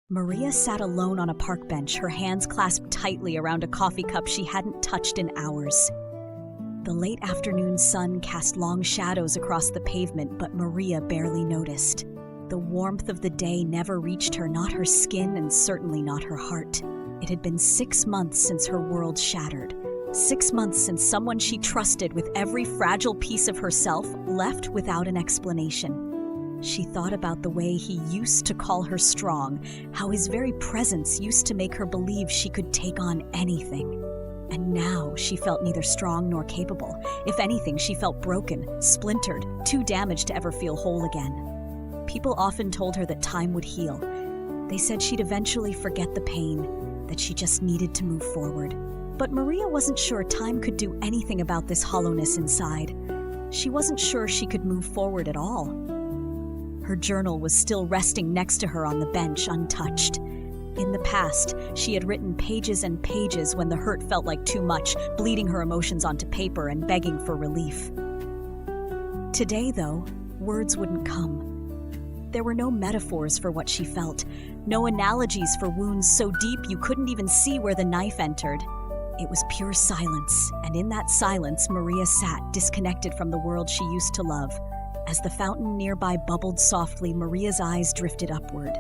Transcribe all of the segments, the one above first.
Maria sat alone on a park bench, her hands clasped tightly around a coffee cup she hadn't touched in hours. The late afternoon sun cast long shadows across the pavement, but Maria barely noticed. The warmth of the day never reached her, not her skin and certainly not her heart. It had been 6 months since her world shattered. 6 months since someone she trusted with every fragile piece of herself left without an explanation. She thought about the way he used to call her strong, how his very presence used to make her believe she could take on anything. And now she felt neither strong nor capable. If anything, she felt broken, splintered, too damaged to ever feel whole again. People often told her that time would heal. They said she'd eventually forget the pain, that she just needed to move forward. But Maria wasn't sure time could do anything about this hollowness inside. She wasn't sure she could move forward at all. Her journal was still resting next to her on the bench, untouched. In the past, she had written pages and pages when the hurt felt like too much, bleeding her emotions onto paper and begging for relief. Today, though, words wouldn't come. There were no metaphors for what she felt, no analogies for wounds so deep you couldn't even see where the knife entered. It was pure silence, and in that silence, Maria sat, disconnected from the world she used to love. As the fountain nearby bubbled softly, Maria's eyes drifted upward.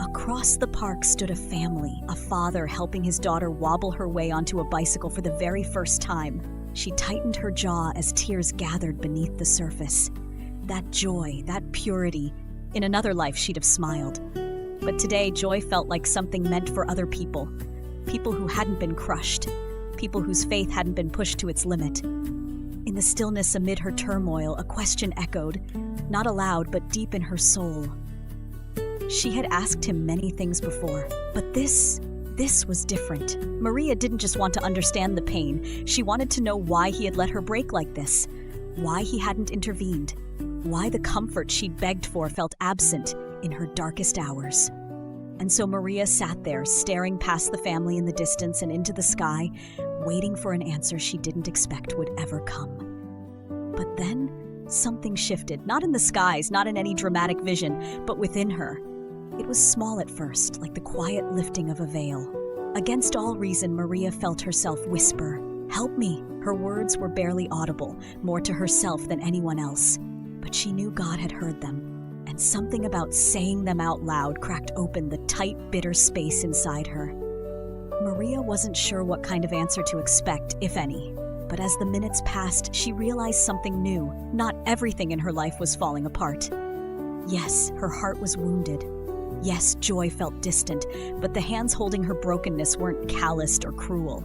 Across the park stood a family, a father helping his daughter wobble her way onto a bicycle for the very first time. She tightened her jaw as tears gathered beneath the surface. That joy, that purity, in another life she'd have smiled. But today, joy felt like something meant for other people. People who hadn't been crushed. People whose faith hadn't been pushed to its limit. In the stillness amid her turmoil, a question echoed, not aloud but deep in her soul. She had asked him many things before, but this was different. Maria didn't just want to understand the pain. She wanted to know why he had let her break like this, why he hadn't intervened, why the comfort she'd begged for felt absent in her darkest hours. And so Maria sat there, staring past the family in the distance and into the sky, waiting for an answer she didn't expect would ever come. But then, something shifted, not in the skies, not in any dramatic vision, but within her. It was small at first, like the quiet lifting of a veil. Against all reason, Maria felt herself whisper, "Help me." Her words were barely audible, more to herself than anyone else. But she knew God had heard them. And something about saying them out loud cracked open the tight, bitter space inside her. Maria wasn't sure what kind of answer to expect, if any. But as the minutes passed, she realized something new. Not everything in her life was falling apart. Yes, her heart was wounded. Yes, joy felt distant, but the hands holding her brokenness weren't calloused or cruel.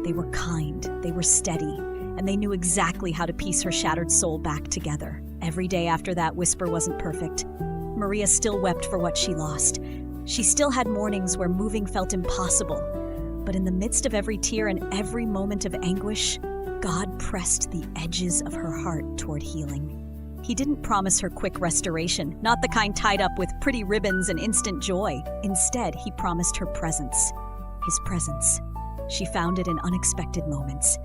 They were kind, they were steady, and they knew exactly how to piece her shattered soul back together. Every day after that whisper wasn't perfect. Maria still wept for what she lost. She still had mornings where moving felt impossible. But in the midst of every tear and every moment of anguish, God pressed the edges of her heart toward healing. He didn't promise her quick restoration, not the kind tied up with pretty ribbons and instant joy. Instead, he promised her presence. His presence. She found it in unexpected moments.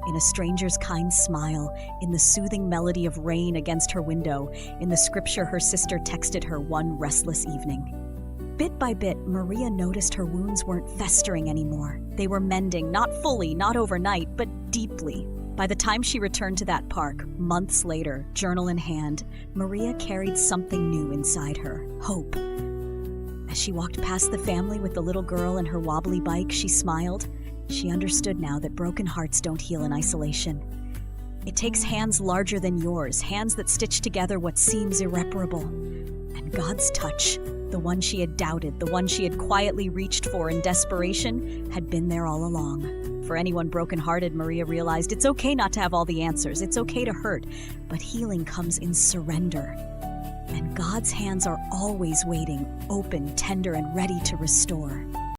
In a stranger's kind smile, in the soothing melody of rain against her window, in the scripture her sister texted her one restless evening. Bit by bit, Maria noticed her wounds weren't festering anymore. They were mending, not fully, not overnight, but deeply. By the time she returned to that park, months later, journal in hand, Maria carried something new inside her, hope. As she walked past the family with the little girl and her wobbly bike, she smiled. She understood now that broken hearts don't heal in isolation. It takes hands larger than yours, hands that stitch together what seems irreparable. And God's touch, the one she had doubted, the one she had quietly reached for in desperation, had been there all along. For anyone brokenhearted, Maria realized it's okay not to have all the answers. It's okay to hurt, but healing comes in surrender. And God's hands are always waiting, open, tender, and ready to restore.